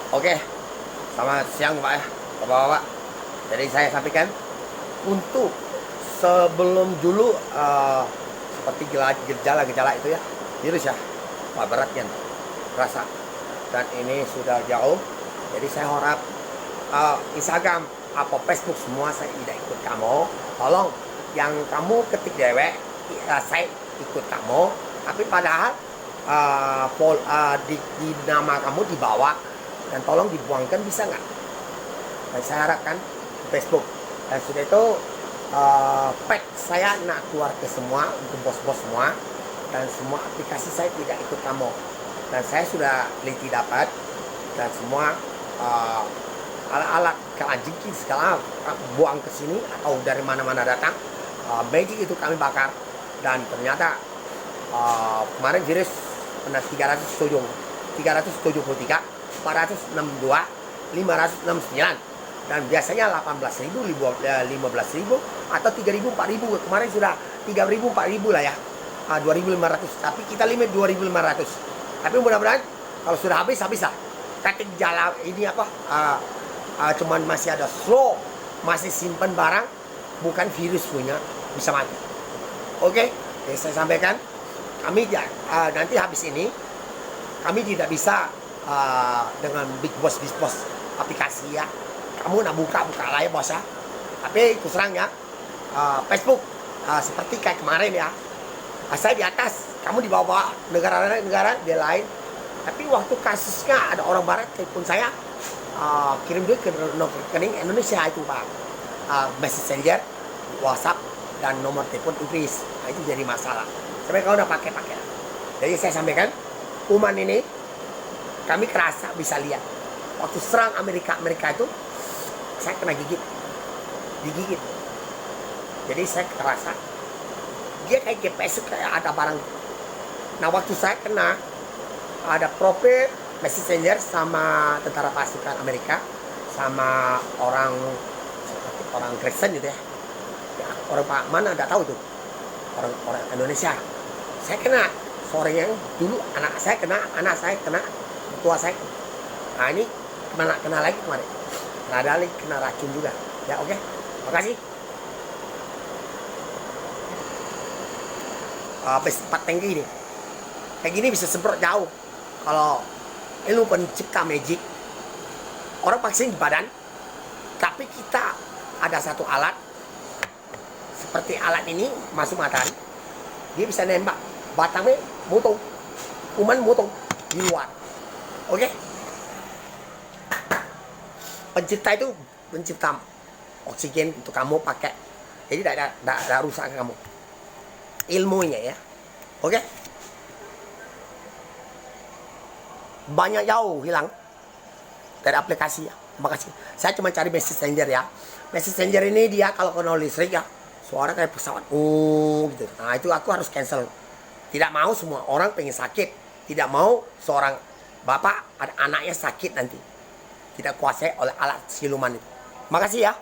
Oke, selamat siang Pak ya, Bapak-bapak. Jadi saya sampaikan untuk sebelum dulu seperti gejala-gejala itu ya, virus ya, Pak berat kan, rasa. Dan ini sudah jauh, jadi saya harap Instagram apa Facebook semua saya tidak ikut kamu. Tolong yang kamu ketik dewek, saya ikut kamu. Tapi padahal di nama kamu dibawa dan tolong dibuangkan, bisa nggak? Dan saya harapkan Facebook. Dan sudah itu pet saya nak keluar ke semua untuk bos-bos semua, dan semua aplikasi saya tidak ikut kamu. Dan saya sudah teliti dapat, dan semua alat-alat kelajiki segala buang ke sini atau dari mana-mana datang, magic itu kami bakar. Dan ternyata kemarin virus pernah 373, 462, 569, dan biasanya 18.000, 15.000 atau 3.000, 4.000. Kemarin sudah 3.000, 4.000 lah ya, 2.500, tapi kita limit 2.500. Tapi mudah-mudahan kalau sudah habis lah. Ketik jalan ini cuman masih ada slow, masih simpan barang, bukan virus punya, bisa mati. Oke, jadi saya sampaikan, kami nanti habis ini kami tidak bisa dengan big boss aplikasi ya. Kamu nak buka lah ya bos ya. Tapi terus terang ya, Facebook seperti kayak kemarin ya, saya di atas, kamu di bawah, negara dia lain. Tapi waktu kasusnya ada orang barat telepon saya, kirim duit ke rekening Indonesia itu Pak, Messenger, WhatsApp, dan nomor telepon Inggris. Nah, itu jadi masalah. Sampai kau udah pakai. Jadi saya sampaikan, kuman ini kami kerasa, bisa lihat waktu serang Amerika itu, saya kena digigit. Jadi saya kerasa dia kayak GPS, kayak ada barang. Nah waktu saya kena, ada profil Messenger sama tentara pasukan Amerika, sama orang Kristen gitu ya, orang Pak mana nggak tahu tuh, orang Indonesia. Saya kena sore yang dulu, anak saya kena, tua saya. Nah ini kena lagi kemarin, ada lagi kena racun juga ya. Oke, makasih. Tempat tinggi ini kayak gini bisa semprot jauh. Kalau ilmu pencipta magic, orang vaksin di badan, tapi kita ada satu alat seperti alat ini, masuk matahari, dia bisa nembak batangnya, motong kuman, motong di luar. Oke, pencipta itu mencipta oksigen untuk kamu pakai, jadi tidak rusak kamu ilmunya ya. Oke, banyak jauh hilang dari aplikasi ya. Terima kasih. Saya cuma cari Messenger ya. Messenger ini dia kalau kena listrik ya, suara kayak pesawat gitu. Nah itu aku harus cancel. Tidak mau semua orang pengen sakit, tidak mau seorang bapak ada anaknya sakit nanti, tidak kuasai oleh alat siluman itu. Makasih ya.